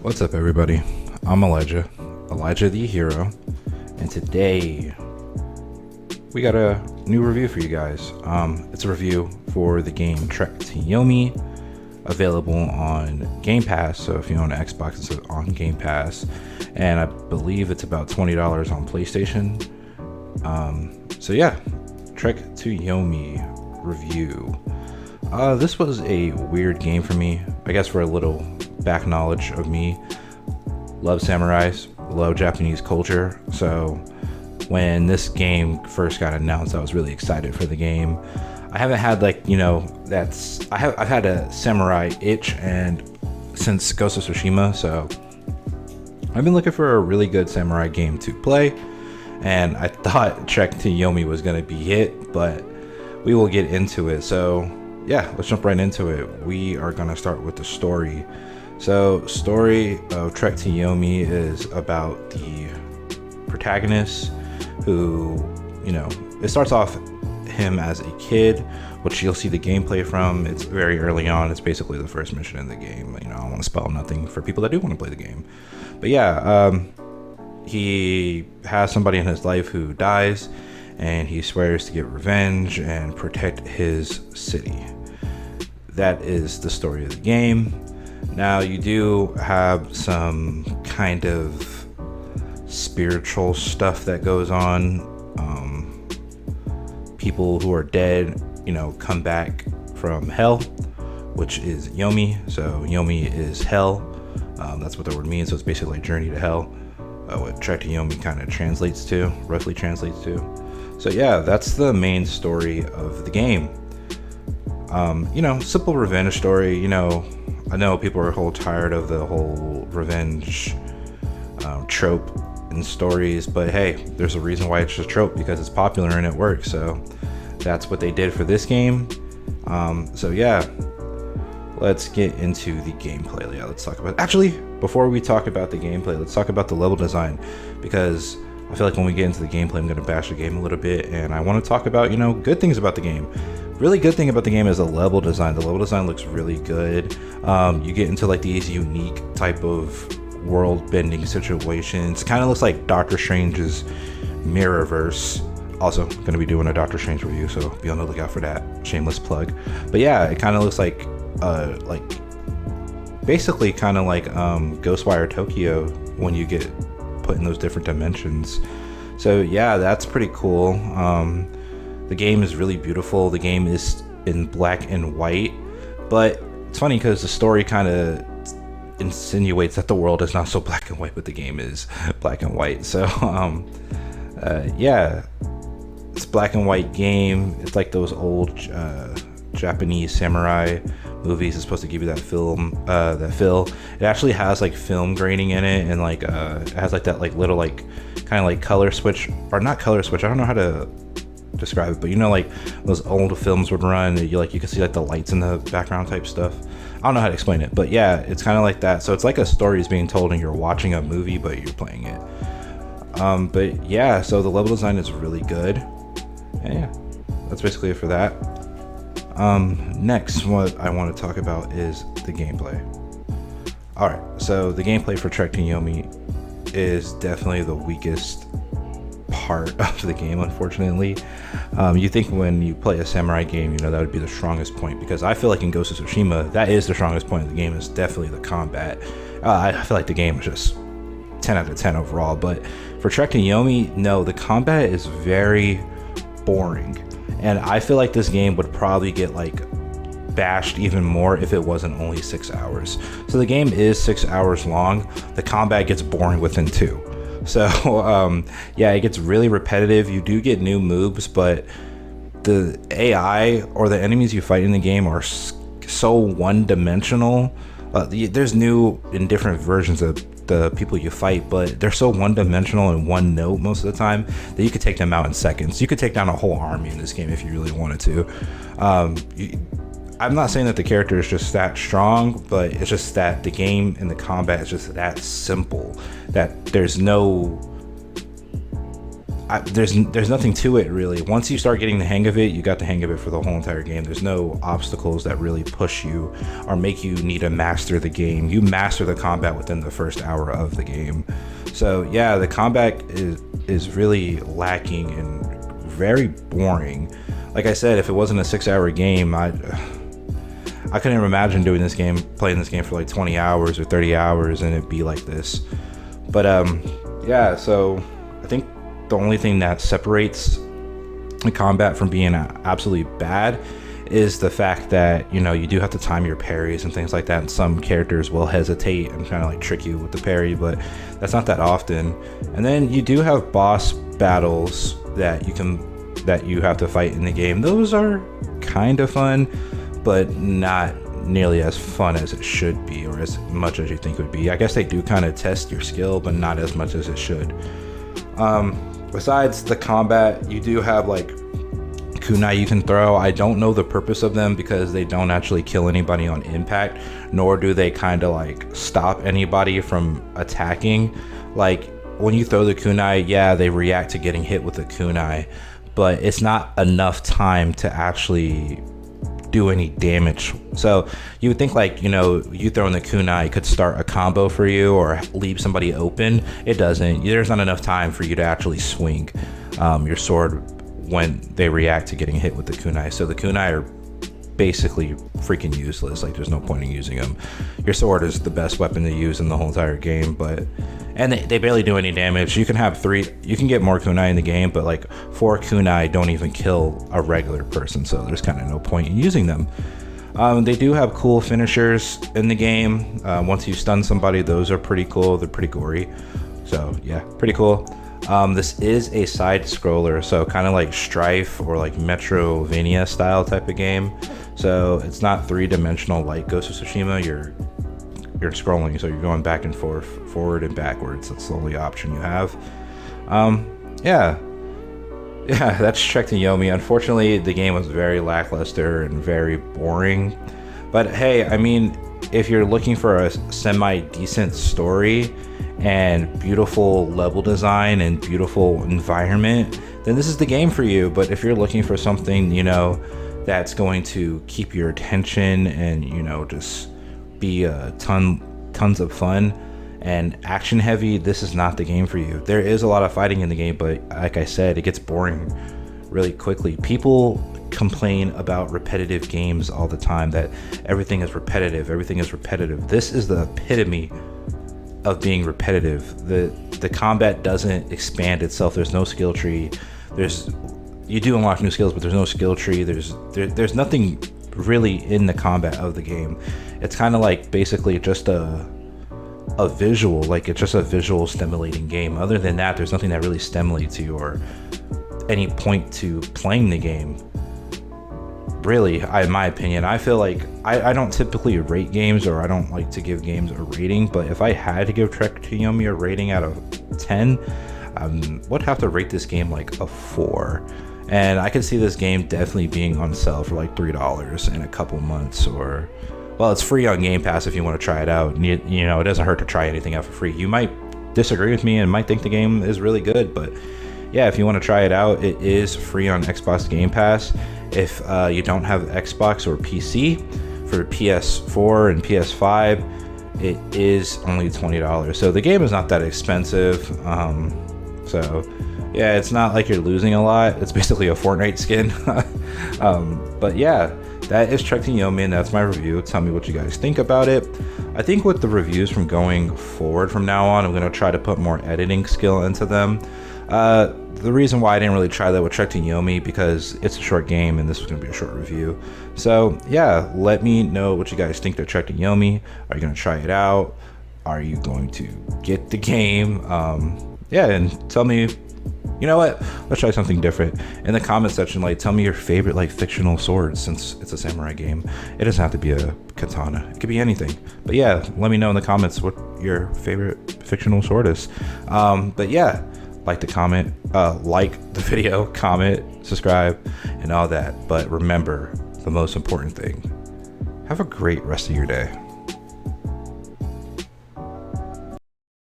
What's up, everybody? I'm Elijah the Hero, and today we got a new review for you guys. It's a review for the game Trek to Yomi, available on Game Pass. So if you own an Xbox, it's on Game Pass, and I believe it's about $20 on PlayStation. So yeah, Trek to Yomi review. This was a weird game for me. I guess for a little back knowledge of me, love samurais, love Japanese culture. So when this game first got announced, I was really excited for the game. I haven't had I've had a samurai itch and since Ghost of Tsushima, so I've been looking for a really good samurai game to play, and I thought Trek to Yomi was gonna be it, but we will get into it. So yeah, let's jump right into it. We are gonna start with the story. So, story of Trek to Yomi is about the protagonist who, it starts off him as a kid, which you'll see the gameplay from. It's very early on. It's basically the first mission in the game. I don't want to spoil nothing for people that do want to play the game. But yeah, he has somebody in his life who dies, and he swears to get revenge and protect his city. That is the story of the game. Now, you do have some kind of spiritual stuff that goes on. People who are dead, come back from hell, which is Yomi. So Yomi is hell. That's what the word means. So it's basically a journey to hell. What Trek to Yomi kind of roughly translates to. So yeah, that's the main story of the game. Simple revenge story. I know people are whole tired of the whole revenge trope in stories, but hey, there's a reason why it's a trope, because it's popular and it works. So that's what they did for this game. So yeah, let's get into the gameplay. Yeah, let's talk about. Actually, before we talk about the gameplay, let's talk about the level design, because I feel like when we get into the gameplay, I'm going to bash the game a little bit, and I want to talk about good things about the game. Really good thing about the game is the level design. The level design looks really good. You get into these unique type of world bending situations. Kind of looks like Doctor Strange's Mirrorverse. Also, going to be doing a Doctor Strange review, so be on the lookout for that. Shameless plug. But yeah, it kind of looks like basically kind of like Ghostwire Tokyo when you get put in those different dimensions. So yeah, that's pretty cool. The game is really beautiful. The game is in black and white, but it's funny because the story kind of insinuates that the world is not so black and white, but the game is black and white. So yeah, it's a black and white game. It's like those old Japanese samurai movies. It's supposed to give you that feel. It actually has film grating in it, and it has that little kind of color switch, or not color switch. I don't know how to describe it, but those old films would run, you can see the lights in the background type stuff. I don't know how to explain it, but yeah, it's kind of like that. So it's like a story is being told and you're watching a movie, but you're playing it. But yeah, so the level design is really good, and yeah, that's basically it for that. Next, what I want to talk about is the gameplay. Alright, so the gameplay for Trek to Yomi is definitely the weakest part of the game, unfortunately. You think when you play a samurai game, that would be the strongest point, because I feel like in Ghost of Tsushima, that is the strongest point of the game, is definitely the combat. I feel like the game is just 10 out of 10 overall, but for Trek to Yomi, no, the combat is very boring, and I feel like this game would probably get bashed even more if it wasn't only 6 hours. So the game is 6 hours long. The combat gets boring within 2. So yeah, it gets really repetitive. You do get new moves, but the AI or the enemies you fight in the game are so one-dimensional. There's new and different versions of the people you fight, but they're so one-dimensional and one note most of the time that you could take them out in seconds. You could take down a whole army in this game if you really wanted to. I'm not saying that the character is just that strong, but it's just that the game and the combat is just that simple, that there's no there's nothing to it really. Once you start getting the hang of it, you got the hang of it for the whole entire game. There's no obstacles that really push you or make you need to master the game. You master the combat within the first hour of the game. So yeah, the combat is really lacking and very boring. Like I said, if it wasn't a 6-hour game, I couldn't imagine playing this game for like 20 hours or 30 hours and it'd be like this. But yeah, so I think the only thing that separates the combat from being absolutely bad is the fact that, you know, you do have to time your parries and things like that, and some characters will hesitate and kind of like trick you with the parry, but that's not that often. And then you do have boss battles that you have to fight in the game. Those are kind of fun, but not nearly as fun as it should be, or as much as you think it would be. I guess they do kind of test your skill, but not as much as it should. Besides the combat, you do have like kunai you can throw. I don't know the purpose of them because they don't actually kill anybody on impact, nor do they kind of like stop anybody from attacking. Like when you throw the kunai, yeah, they react to getting hit with the kunai, but it's not enough time to actually do any damage. So you would think, like, you know, you throwing the kunai could start a combo for you or leave somebody open. It doesn't. There's not enough time for you to actually swing your sword when they react to getting hit with the kunai. So the kunai are basically freaking useless. Like, there's no point in using them. Your sword is the best weapon to use in the whole entire game, and they barely do any damage. You can get more kunai in the game, but like 4 kunai don't even kill a regular person, so there's kind of no point in using them. They do have cool finishers in the game. Once you stun somebody, those are pretty cool. They're pretty gory, so yeah, pretty cool. This is a side scroller, so kind of like Strife or like Metrovania style type of game. So it's not 3-dimensional like Ghost of Tsushima. You're scrolling, so you're going back and forth, forward and backwards. That's the only option you have. Yeah, that's Trek to Yomi. Unfortunately, the game was very lackluster and very boring. But hey, I mean, if you're looking for a semi-decent story and beautiful level design and beautiful environment, then this is the game for you. But if you're looking for something, you know, that's going to keep your attention and, you know, just be tons of fun and action heavy, this is not the game for you. There is a lot of fighting in the game, but like I said, it gets boring really quickly. People complain about repetitive games all the time, that everything is repetitive. This is the epitome of being repetitive. The combat doesn't expand itself. There's no skill tree. You do unlock new skills, but there's no skill tree. There's nothing really in the combat of the game. It's kind of like basically just a visual, like it's just a visual stimulating game. Other than that, there's nothing that really stimulates you or any point to playing the game, really. In my opinion, I feel like I don't typically rate games, or I don't like to give games a rating, but if I had to give Trek to Yomi a rating out of 10, would have to rate this game like a 4. And I could see this game definitely being on sale for like $3 in a couple months, or, well, it's free on Game Pass if you want to try it out. You know, it doesn't hurt to try anything out for free. You might disagree with me and might think the game is really good, but yeah, if you want to try it out, it is free on Xbox Game Pass. If you don't have Xbox or PC, for PS4 and PS5, it is only $20. So the game is not that expensive. So yeah, it's not like you're losing a lot. It's basically a Fortnite skin. But yeah, that is Trek to Yomi, and that's my review. Tell me what you guys think about it. I think with the reviews from going forward from now on, I'm going to try to put more editing skill into them. The reason why I didn't really try that with Trek to Yomi, because it's a short game and this was going to be a short review. So yeah, let me know what you guys think of Trek to Yomi. Are you going to try it out? Are you going to get the game? Yeah, and tell me, you know what, let's try something different in the comment section. Like, tell me your favorite like fictional swords, since it's a samurai game. It doesn't have to be a katana, it could be anything. But yeah, let me know in the comments what your favorite fictional sword is. But yeah, like the comment, like the video, comment, subscribe, and all that. But remember, the most important thing, have a great rest of your day.